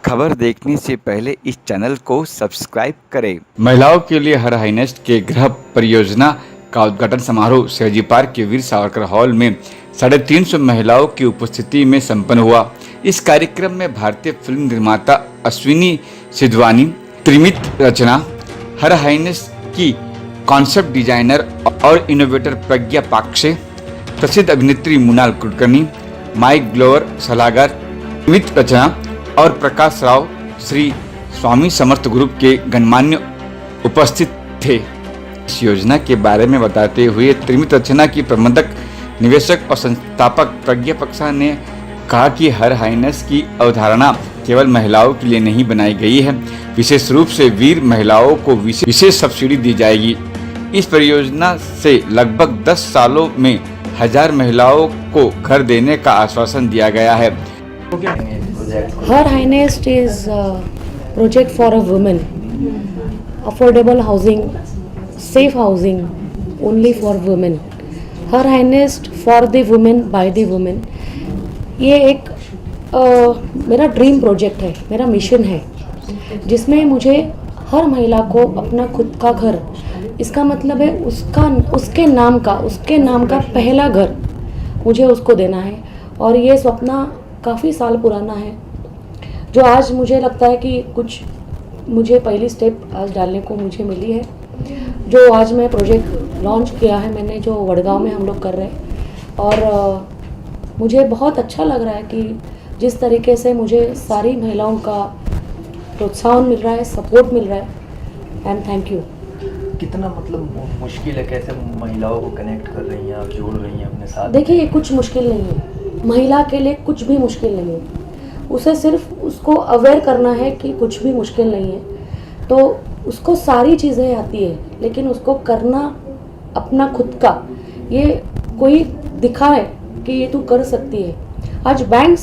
खबर देखने से पहले इस चैनल को सब्सक्राइब करें। महिलाओं के लिए हर हाईनेस्ट के गृह परियोजना का उद्घाटन समारोह सहजी पार्क के वीर सावरकर हॉल में 350 महिलाओं की उपस्थिति में संपन्न हुआ। इस कार्यक्रम में भारतीय फिल्म निर्माता अश्विनी सिद्धवानी, त्रिमित रचना, हर हाईनेस्ट की कॉन्सेप्ट डिजाइनर और इनोवेटर प्रज्ञा पाक्षे, प्रसिद्ध अभिनेत्री मुनाल कुलकर्णी, माइक ग्लोवर सलाहकार, त्रिमित रचना और प्रकाश राव, श्री स्वामी समर्थ ग्रुप के गणमान्य उपस्थित थे। इस योजना के बारे में बताते हुए त्रिमित रचना की प्रबंधक, निवेशक और संस्थापक प्रज्ञा पक्षा ने कहा कि हर हाईनेस की अवधारणा केवल महिलाओं के लिए नहीं बनाई गई है। विशेष रूप से वीर महिलाओं को विशेष सब्सिडी दी जाएगी। इस परियोजना से लगभग 10 सालों में 1000 महिलाओं को घर देने का आश्वासन दिया गया है। Her Highness is a project for a woman. Affordable housing, safe housing, only for women. Her Highness for the women, by the women. ये एक मेरा ड्रीम प्रोजेक्ट है, मेरा मिशन है, जिसमें मुझे हर महिला को अपना खुद का घर, इसका मतलब है उसके नाम का पहला घर मुझे उसको देना है। और ये सपना काफ़ी साल पुराना है, जो आज मुझे लगता है कि कुछ मुझे पहली स्टेप आज डालने को मुझे मिली है। जो आज मैं प्रोजेक्ट लॉन्च किया है मैंने, जो वडगांव में हम लोग कर रहे हैं, और मुझे बहुत अच्छा लग रहा है कि जिस तरीके से मुझे सारी महिलाओं का प्रोत्साहन मिल रहा है, सपोर्ट मिल रहा है, एंड थैंक यू। कितना मतलब मुश्किल है, कैसे महिलाओं को कनेक्ट कर रही हैं आप, जोड़ रही हैं अपने साथ? देखिए, ये कुछ मुश्किल नहीं है, महिला के लिए कुछ भी मुश्किल नहीं है। उसे सिर्फ उसको अवेयर करना है कि कुछ भी मुश्किल नहीं है, तो उसको सारी चीज़ें आती है, लेकिन उसको करना अपना खुद का, ये कोई दिखाए कि ये तू कर सकती है। आज बैंक्स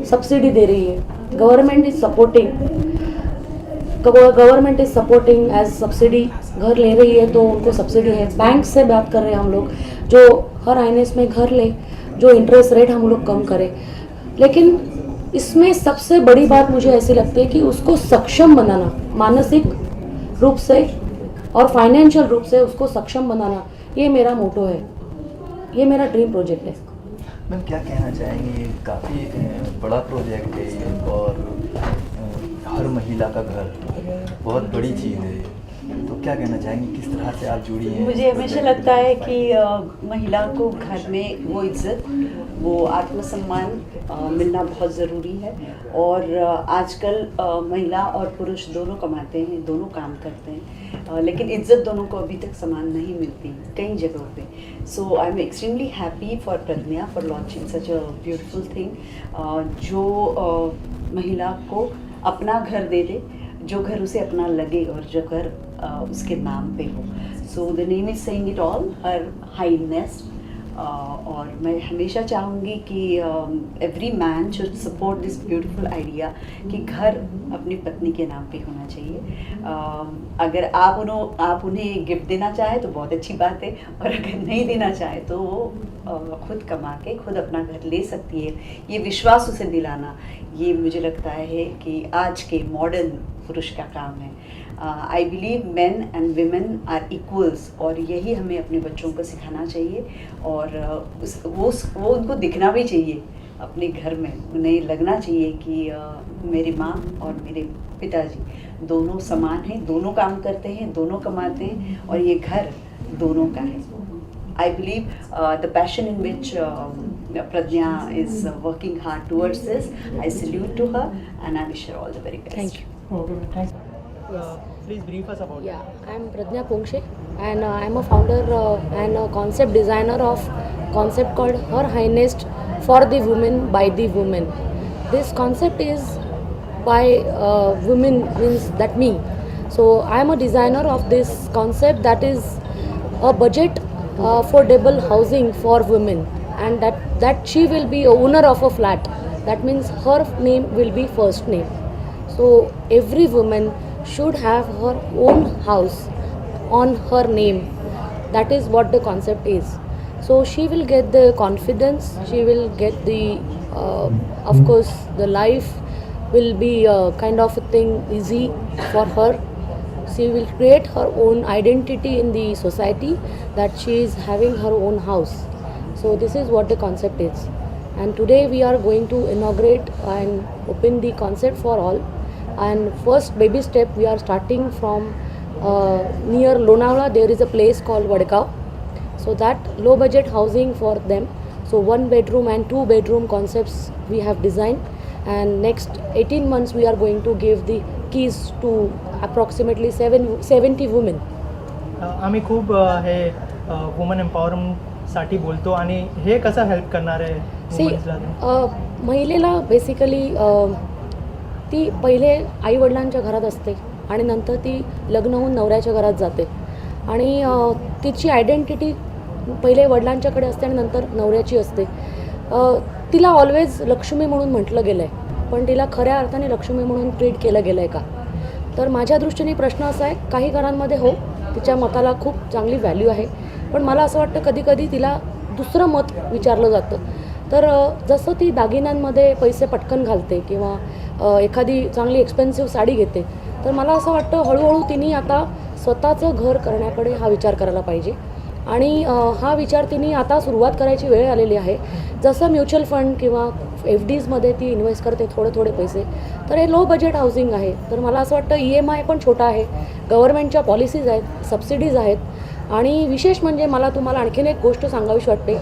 सब्सिडी दे रही है, government is supporting as subsidy. घर ले रही है तो उनको सब्सिडी है। बैंक से बात कर रहे हैं हम लोग, जो हर हाईनेस में घर ले, जो इंटरेस्ट रेट हम लोग कम करें। लेकिन इसमें सबसे बड़ी बात मुझे ऐसी लगती है कि उसको सक्षम बनाना, मानसिक रूप से और फाइनेंशियल रूप से उसको सक्षम बनाना, ये मेरा मोटो है, ये मेरा ड्रीम प्रोजेक्ट है। मैम, क्या कहना चाहेंगे? काफ़ी बड़ा प्रोजेक्ट है ये, और हर महिला का घर बहुत बड़ी चीज़ है, तो क्या कहना चाहेंगे, किस तरह से आप जुड़ी हैं? मुझे हमेशा लगता है कि महिला को घर में वो इज्जत, वो आत्मसम्मान मिलना बहुत ज़रूरी है। और आजकल महिला और पुरुष दोनों कमाते हैं, दोनों काम करते हैं, लेकिन इज्जत दोनों को अभी तक समान नहीं मिलती कई जगहों पे। So I am extremely happy for Pragya for launching such a beautiful thing, जो महिला को अपना घर दे दे, जो घर उसे अपना लगे और जो घर उसके नाम पे हो। So the name is saying it all, her Highness. और मैं हमेशा चाहूँगी कि every man should support this beautiful idea कि घर अपनी पत्नी के नाम पे होना चाहिए। अगर आप उन्हें गिफ्ट देना चाहें तो बहुत अच्छी बात है, और अगर नहीं देना चाहे तो वो खुद कमा के खुद अपना घर ले सकती है। ये विश्वास उसे दिलाना, ये मुझे लगता है कि आज के मॉडर्न पुरुष का काम है। I believe men and women are equals, और यही हमें अपने बच्चों को सिखाना चाहिए, और वो उनको दिखना भी चाहिए अपने घर में। उन्हें लगना चाहिए कि मेरी माँ और मेरे पिताजी दोनों समान हैं, दोनों काम करते हैं, दोनों कमाते हैं, और ये घर दोनों का है। I believe the passion in which Prajna is working hard towards this. I salute to her and I wish her all the very best. Thank you. Okay, thanks. Please brief us about it. Yeah, I'm Prajna Pongshe, and I'm a founder and a concept designer of concept called Her Highness for the Women, by the Women. This concept is by women, means that me. So I'm a designer of this concept that is a budget affordable housing for women, and that she will be a owner of a flat. That means her name will be first name. So every woman should have her own house on her name. That is what the concept is. So she will get the confidence, she will get the of course the life will be kind of a thing easy for her. She will create her own identity in the society that she is having her own house. So this is what the concept is. And today we are going to inaugurate and open the concept for all. And first baby step we are starting from near Lonavala. There is a place called Vadgaon. So that low budget housing for them. So 1 bedroom and 2 bedroom concepts we have designed. And next 18 months we are going to give the keys to approximately 70 women. आम्ही खूप हे woman एम्पॉवरमेंटसाठी बोलतो आणि हे कसं help करणार आहे सी वुमन्सला? महिलेला basically ती पहिले आईवडिलांच्या घरात असते आणि नंतर ती लग्न होऊन नवऱ्याच्या घरात जाते आणि तिची आयडेंटिटी पहिले वडिलांच्याकडे असते आणि नंतर नवऱ्याची असते. तिला ऑलवेज लक्ष्मी म्हणून म्हटलं गेलं आहे, पण तिला खऱ्या अर्थाने लक्ष्मी म्हणून ट्रीट केलं गेलं आहे का? तर माझ्या दृष्टीने प्रश्न असा आहे, काही घरांमध्ये हो तिच्या मताला खूप चांगली व्हॅल्यू आहे, पण मला असं वाटतं कधी कधी तिला दुसरं मत विचारलं जातं. तर जसं ती दागिन्यांमध्ये पैसे पटकन घालते किंवा एखादी चांगली एक्सपेन्सिव्ह साडी घेते, तर मला असं वाटतं हळूहळू तिने आता स्वतःचं घर करण्याकडे हा विचार करायला पाहिजे. आणि हा विचार तिने आता सुरुवात करायची वेळ आलेली आहे. जसं म्युच्युअल फंड किंवा FDजमध्ये ती इन्व्हेस्ट करते थोडे पैसे, तर हे लो बजेट हाऊसिंग आहे. तर मला असं वाटतं EMI पण छोटा आहे, गव्हर्नमेंटच्या पॉलिसीज आहेत, सबसिडीज आहेत. आणि विशेष म्हणजे मला तुम्हाला आणखीन एक गोष्ट सांगावीशी वाटते,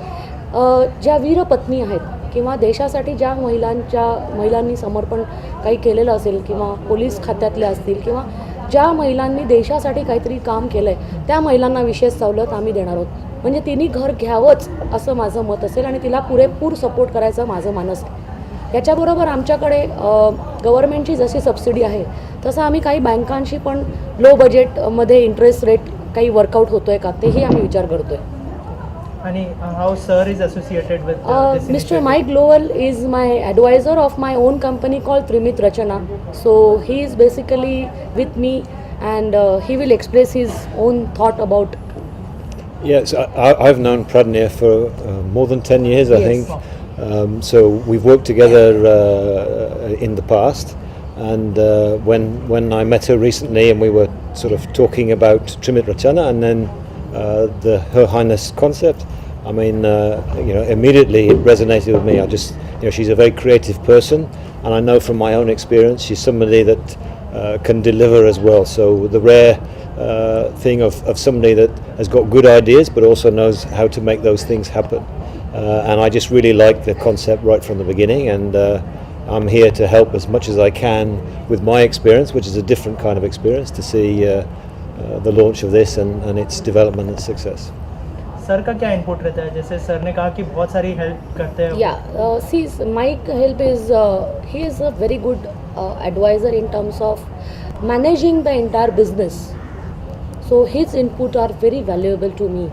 ज्या वीरपत्नी आहेत किंवा देशासाठी ज्या महिलांनी समर्पण काही केलेलं असेल किंवा पोलीस खात्यातल्या असतील किंवा ज्या महिलांनी देशासाठी काहीतरी काम केलं आहे, त्या महिलांना विशेष सवलत आम्ही देणार आहोत. म्हणजे तिने घर घ्यावंच असं माझं मत असेल आणि तिला पुरेपूर सपोर्ट करायचं माझं मानस आहे. याच्याबरोबर आमच्याकडे गव्हर्नमेंटची जशी सबसिडी आहे तसं आम्ही काही बँकांशी पण लो बजेटमध्ये इंटरेस्ट रेट काही वर्कआउट होतो आहे का तेही आम्ही विचार करतो आहे. आणि how sir is associated with Mr. Mike Lowell is my advisor of my own company called Trimit Rachana. So he is basically with me and he will express his own thought about. Yes, I've known Pradnya for more than 10 years, I Yes. think. So we've worked together in the past, and when I met her recently, and we were sort of talking about Trimit Rachana and then the Her Highness concept, I mean, immediately it resonated with me. She's a very creative person, and I know from my own experience she's somebody that can deliver as well. So the rare thing of somebody that has got good ideas but also knows how to make those things happen. And I just really like the concept right from the beginning, and I'm here to help as much as I can with my experience, which is a different kind of experience, to see the launch of this and its development and success. Sir का क्या input रहता है? जैसे sir ने कहा कि बहुत सारी हेल्प करते हैं. Yeah, see, Mike help is he is a very good advisor in terms of managing the entire business. So his input are very valuable to me,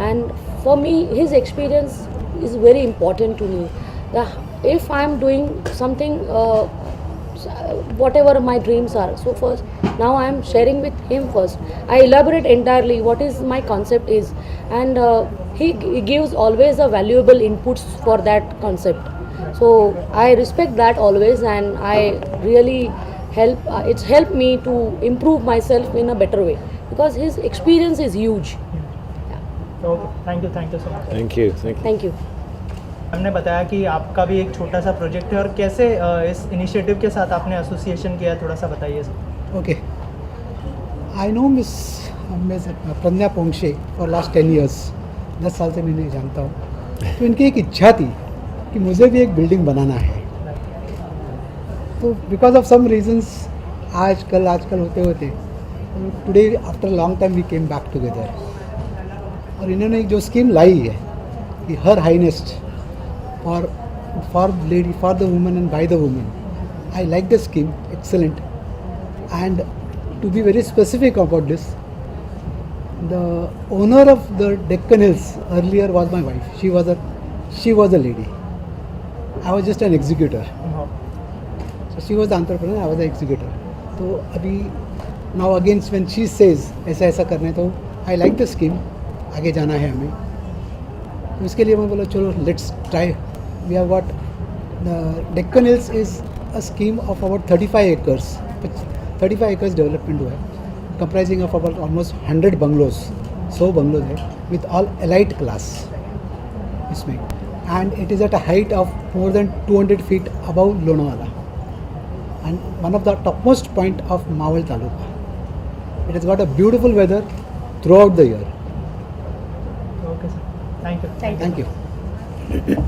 and for me his experience is very important to me. If I am doing something, whatever my dreams are, so first now I am sharing with him first. I elaborate entirely what is my concept is, and he gives always a valuable inputs for that concept. So I respect that always, and I really it's helped me to improve myself in a better way because his experience is huge. Okay, thank you so much. Thank you. Thank you. हमने बताया कि आपका भी एक छोटा सा project है और कैसे इस इनिशिएटिव के साथ आपने एसोसिएशन किया, थोड़ा सा बताइए sir. Okay. I know Miss Pragya Ponkshe for last 10 years. 10 साल से मैं इन्हें जानता हूँ. तो इनकी एक इच्छा थी कि मुझे भी एक बिल्डिंग बनाना है. तो बिकॉज ऑफ सम रीजंस आजकल होते होते today after long time we came back together. और इन्होंने एक जो स्कीम लाई है कि हर हाइनेस्ट for the woman and by the woman. I like the scheme, excellent. And to be very specific about this, the owner of the Deccan Hills earlier was my wife. She was a lady. I was just an executor. So she was the entrepreneur, I was the executor. तो अभी now again when she says ऐसा करना है, तो I like the scheme, आगे जाना है हमें. तो इसके लिए मैं बोला चलो let's try. We have got the Deccan Hills is a scheme of about 35 acres. 35 acres development हुआ है, comprising of about almost 100 bungalows. 100 bungalows है with all elite class इसमें, and it is at a height of more than 200 feet above Lonavala and one of the topmost point of Mawal Taluka. It has got a beautiful weather throughout the year. Okay sir, thank you. Thank you.